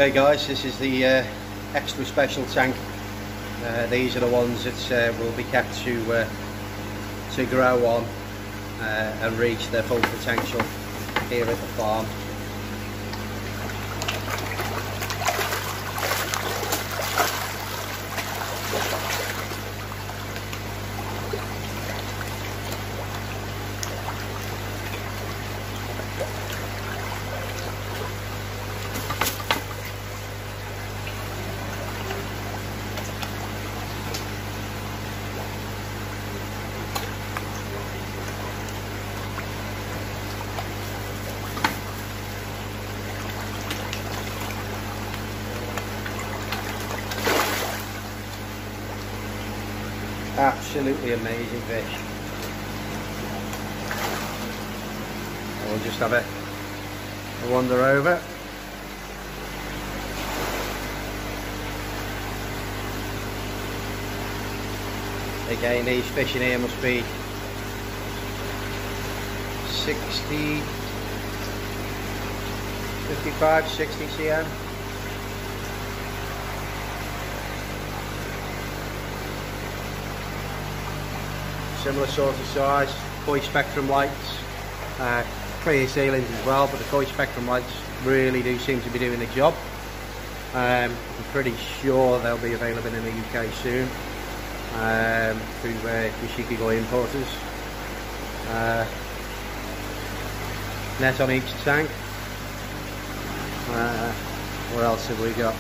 Okay guys, this is the extra special tank. These are the ones that will be kept to grow on and reach their full potential here at the farm. Absolutely amazing fish. We'll just have a wander over. Again, these fish in here must be 60, 55, 60 cm. Similar sort of size, koi spectrum lights, clear ceilings as well, but the koi spectrum lights really do seem to be doing the job. I'm pretty sure they'll be available in the UK soon through Yoshikigoi importers. Net on each tank. What else have we got?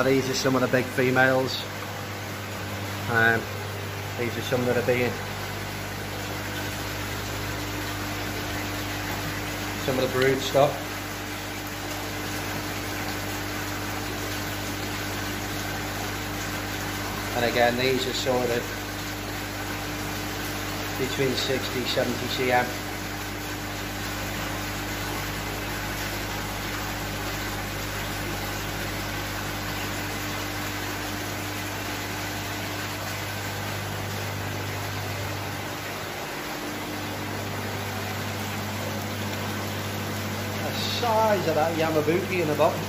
These are some of the big females. These are some that are being, some of the brood stock. And again, these are sort of between 60, 70 cm. Size of that Yamabuki in the bottom.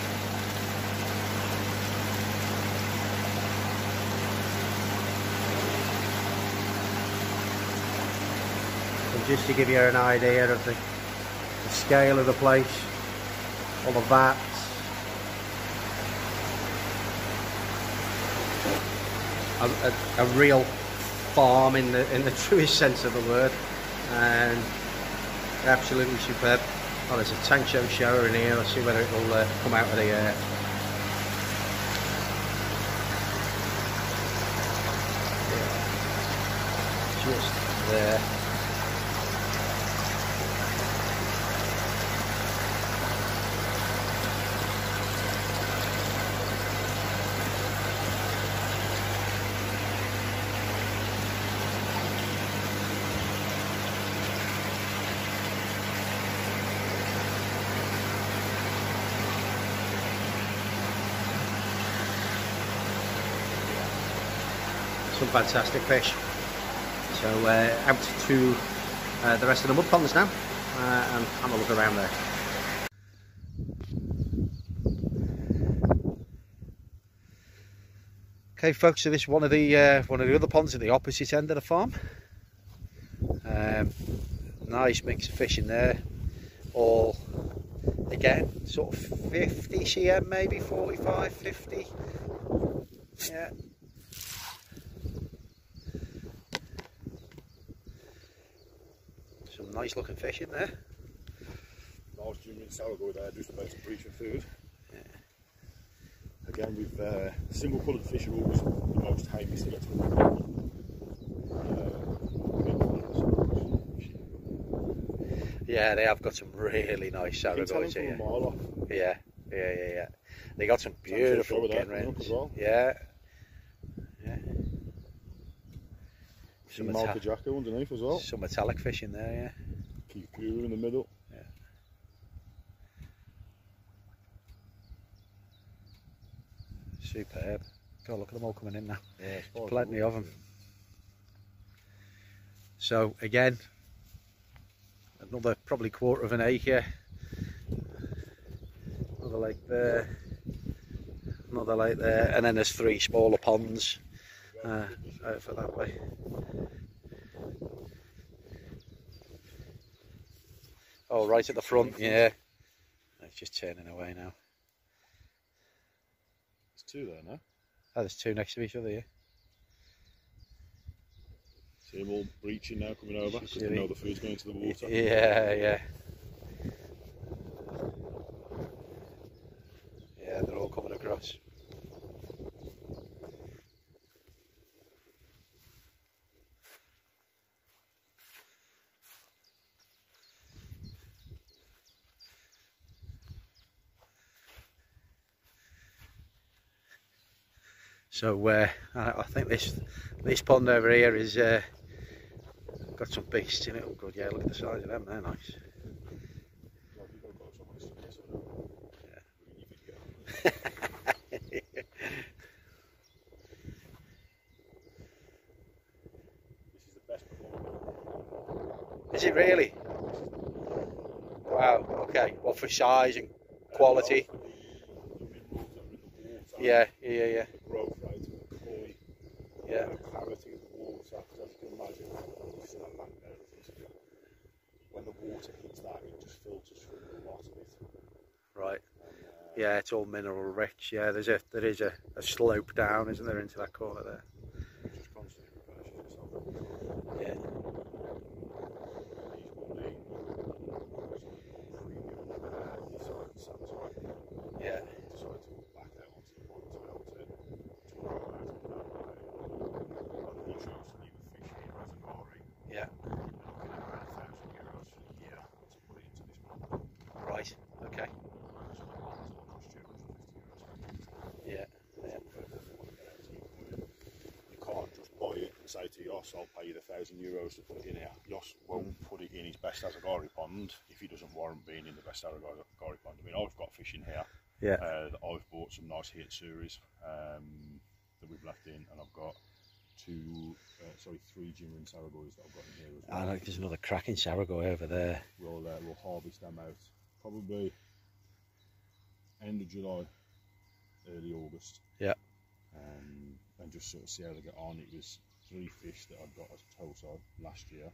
And just to give you an idea of the scale of the place, all the vats, a real farm in the truest sense of the word, and absolutely superb. Oh, there's a tank shower in here. Let's see whether it will come out of the air. Yeah. Just there. Some fantastic fish. So out to the rest of the mud ponds now and have a look around there. Okay folks, so this is one of the other ponds at the opposite end of the farm. Nice mix of fish in there, all again sort of 50 cm, maybe 45, 50. Yeah. Some nice looking fish in there. Nice junior Yoshikigoi there, just about to breach of food. Yeah. Again, with single coloured fish are always the most heaviest to get to. Yeah, they have got some really nice Yoshikigoi here. Yeah. They got some beautiful genrens. Well. Yeah. Some Malta Jacko underneath as well. Some metallic fish in there, yeah. Keep pure in the middle. Yeah. Superb. God, look at them all coming in now. Yeah, plenty of them. So again, another probably quarter of an acre. Another lake there, another lake there, and then there's 3 smaller ponds over that way. Oh, right at the front, yeah. It's just turning away now. There's 2 there now. Oh, there's 2 next to each other, yeah. See them all breaching now, coming over, because they know the food's going into the water. Yeah, yeah. Yeah, they're all coming across. So I think this pond over here is got some beasts in it. Oh good, yeah, look at the size of them, they're nice. Yeah. Is it really? Wow, okay. Well, for size and quality. Yeah. Growth rate of the koi, yeah. The clarity of the water, because as you can imagine, when the water hits that, it just filters through a lot of it. Right. Yeah, it's all mineral rich. Yeah, there is a slope down, isn't there, into that corner there? Which is constantly replenishes itself. Yeah. Yeah. Yeah. Right. Okay. Yeah. Yeah. You can't just buy it and say to Yosh, I'll pay you the €1,000 to put it in here. Yosh won't put it in his best Asagari pond if he doesn't warrant being in the best Asagari pond. I mean, I've got fish in here. Yeah. That I've bought some nice hit series that we've left in, and I've got 3 Jimrin Saragois that I've got in here as well. I think there's another cracking Saragoi over there. We'll harvest them out probably end of July, early August. Yeah. And just sort of see how they get on. It was 3 fish that I'd got as Tosai last year.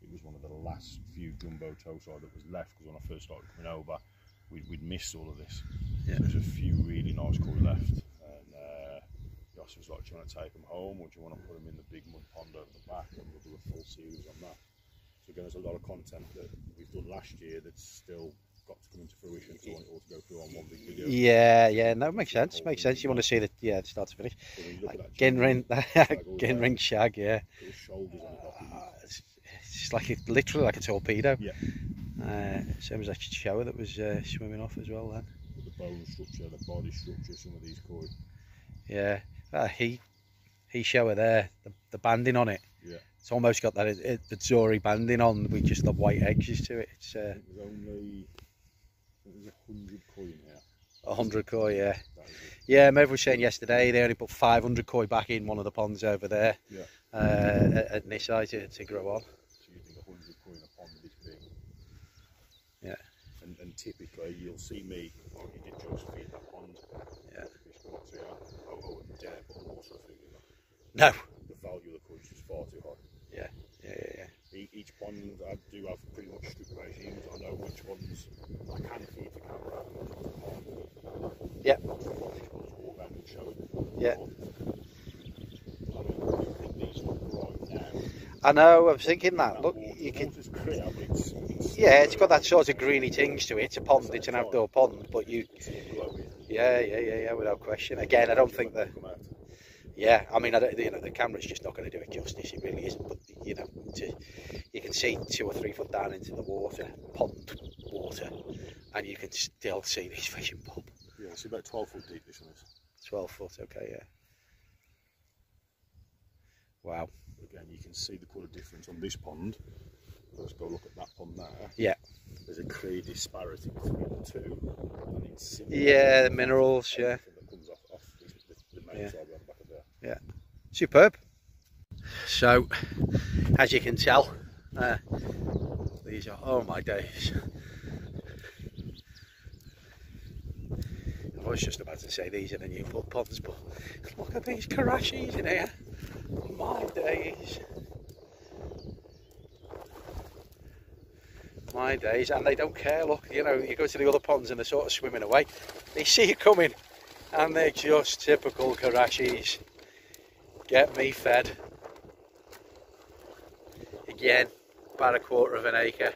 It was one of the last few jumbo Tosai that was left, because when I first started coming over, we'd missed all of this. Yeah. So there's a few really nice koi left. And Yosh was like, do you want to take them home, or do you want to put them in the big mud pond over the back, and we'll do a full series on that. So again, there's a lot of content that we've done last year that's still got to come into fruition, so I want it all to go through on one big video. Yeah, no, makes sense. Makes sense. You want to see the start to finish. So when you look at that Ginring shag, yeah. His shoulders on the bottom. It's just literally like a torpedo. Yeah. Same as that shower that was swimming off as well then. The bone structure, the body structure, some of these koi. Yeah. He shower there, the banding on it. Yeah. It's almost got that Zori banding on with just the white edges to it. It's there's only 100 koi in here. 100 koi, yeah. Yeah, Mev was saying yesterday they only put 500 koi back in one of the ponds over there. Yeah. At Nisai to grow on. So you think 100 koi in a pond this big? Yeah. And typically you'll see me, or you did just feed that pond. Yeah. Fish come up to here. Oh, and dare put a water feed in that. No. The value of the koi is just far too high. Yeah. Each pond, I do have pretty much strict regimes. I know which ones I can feed to camera and which ones I can't. Yeah. Which ones walk around and show it. Yeah. I mean, these look right now. I know, I was thinking that. Look, you can. Clear, Yeah, it's got that sort of greeny tinge to it. It's a pond, it's an outdoor pond, but you. Yeah, without question. Again, I don't think that. Yeah, I mean, the camera's just not going to do it justice. It really isn't. But you can see 2 or 3 foot down into the water, pond water, and you can still see these fish in pop. Yeah, it's about 12 foot deep. This one is. 12 foot, okay, yeah. Wow. Again, you can see the colour difference on this pond. Let's go look at that pond there. Yeah. There's a clear disparity between the two, and it's similar. Yeah, the minerals, yeah. That comes off the main side of the back of there. Yeah, superb. So, as you can tell, These are, oh my days. I was just about to say these are the new mud ponds, but look at these karashis in here. My days. My days, and they don't care. Look, you know, you go to the other ponds and they're sort of swimming away. They see you coming and they're just typical karashis. Get me fed. Again, about a quarter of an acre.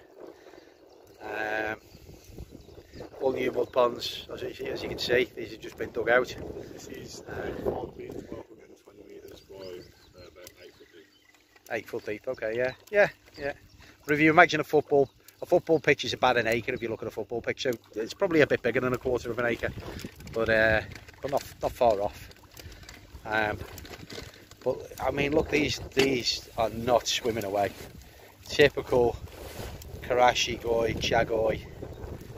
All new mud ponds, as you can see, these have just been dug out. This is pond being 1220 metres by about 8 foot deep. 8 foot deep, okay, yeah. But if you imagine a football pitch is about an acre if you look at a football pitch, so it's probably a bit bigger than a quarter of an acre, but not far off. But I mean, look, these are not swimming away. Typical Yoshikigoi, Chagoi,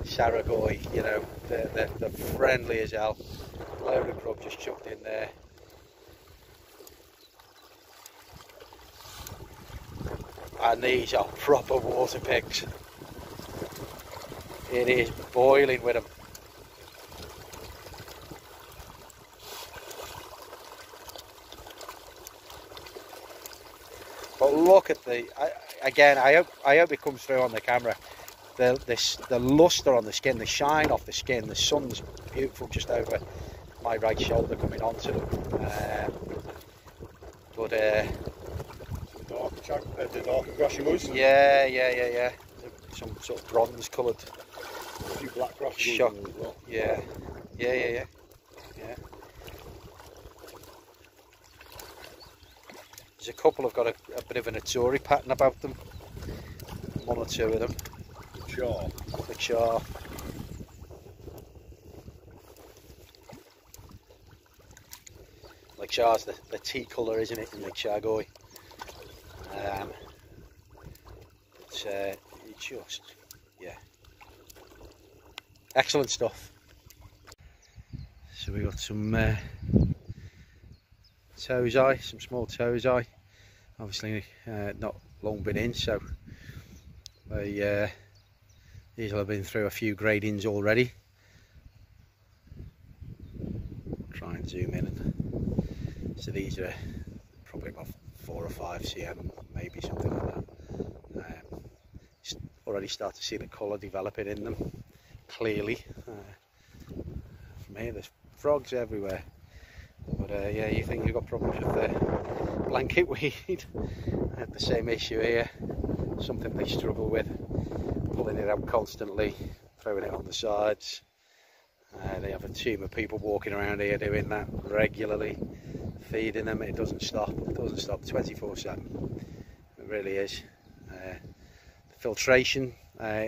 Saragoi, you know, they're friendly as hell. Load of grub just chucked in there. And these are proper water pigs. It is boiling with them. But look at the, again, I hope it comes through on the camera. The lustre on the skin, the shine off the skin, the sun's beautiful just over my right shoulder coming onto them. The darker grassy woods. Yeah. Some sort of bronze coloured. A few black grassy Shock. woods as well. Yeah. There's a couple have got a bit of an Atori pattern about them. One or two of them. Which are like Char's the tea colour, isn't it, in the Chagoi? It's just, yeah, excellent stuff. So we got some tozai, some small tozai. Obviously not long been in, so these will have been through a few gradings already. Try and zoom in. So these are probably about 4 or 5 cm, maybe something like that. Already start to see the colour developing in them clearly. From here there's frogs everywhere. But yeah, you think you've got problems with the blanket weed. I had the same issue here. Something they struggle with. Pulling it out constantly, throwing it on the sides. They have a team of people walking around here doing that regularly, feeding them. It doesn't stop. It doesn't stop 24/7. It really is. Filtration,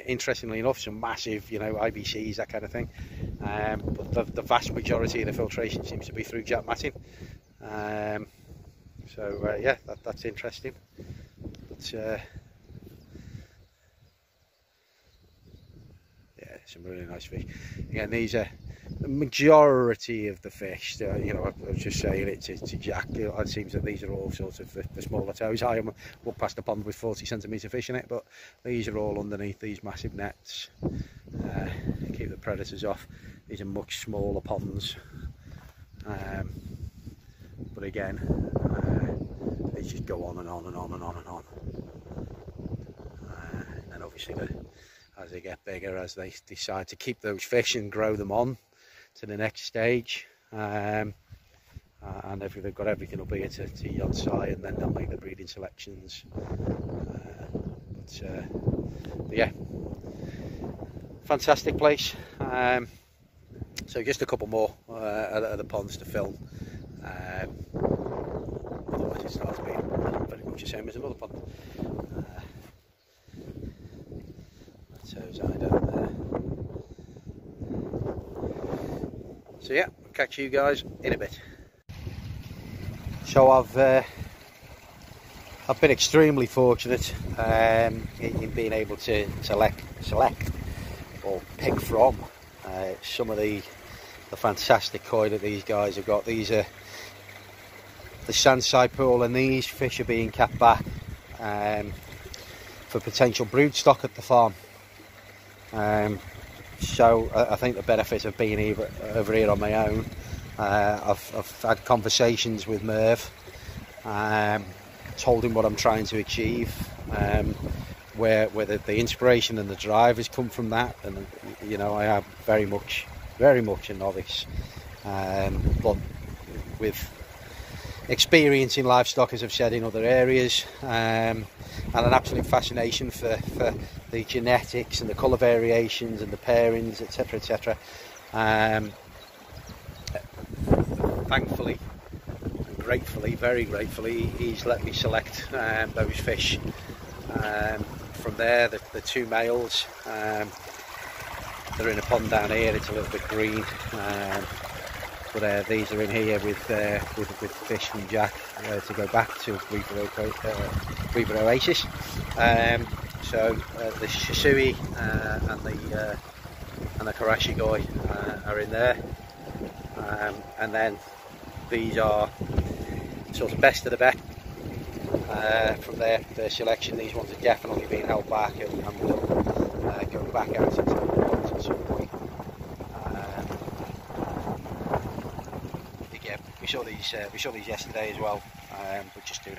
interestingly enough, some massive, you know, IBCs, that kind of thing. But the vast majority of the filtration seems to be through jack matting. So yeah, that's interesting. But yeah, some really nice fish. Again, these are the majority of the fish. You know, I was just saying it to Jack. You know, it seems that these are all sorts of the smaller toes. I walk past a pond with 40cm fish in it, but these are all underneath these massive nets. Keep the predators off. These are much smaller ponds. But again, they just go on and on and on and on and on. And obviously, as they get bigger, as they decide to keep those fish and grow them on to the next stage, and they've got everything up here to Yonsai, and then they'll make the breeding selections. But yeah, fantastic place. So just a couple more of the ponds to film. Otherwise it starts being very much the same as another pond. Tozai down there. So yeah, I'll catch you guys in a bit. So I've been extremely fortunate in being able to select or pick from some of the fantastic koi that these guys have got. These are the Sansai pool, and these fish are being kept back for potential brood stock at the farm. So I think the benefit of being over here on my own, I've had conversations with Merv, told him what I'm trying to achieve, where the inspiration and the drive has come from that. And you know, I am very much a novice, but with experience in livestock, as I've said, in other areas, and an absolute fascination for the genetics and the colour variations and the pairings, etc, etc. Thankfully, gratefully, very gratefully, he's let me select those fish. From there, the two males, they're in a pond down here. It's a little bit green, but these are in here with fish from Jack to go back to Weaver Oasis. So the Shisui and the Yoshikigoi are in there, and then these are sort of best of the best from their selection. These ones are definitely being held back, and will go back out into the ponds at some point. Again, we saw these yesterday as well, but just doing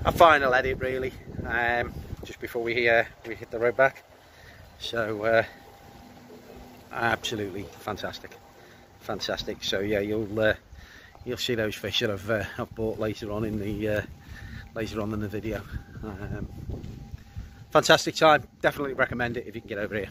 a final edit really, just before we hit the road back. So absolutely fantastic. So yeah, you'll see those fish that I've bought later on in the video. Fantastic time. Definitely recommend it if you can get over here.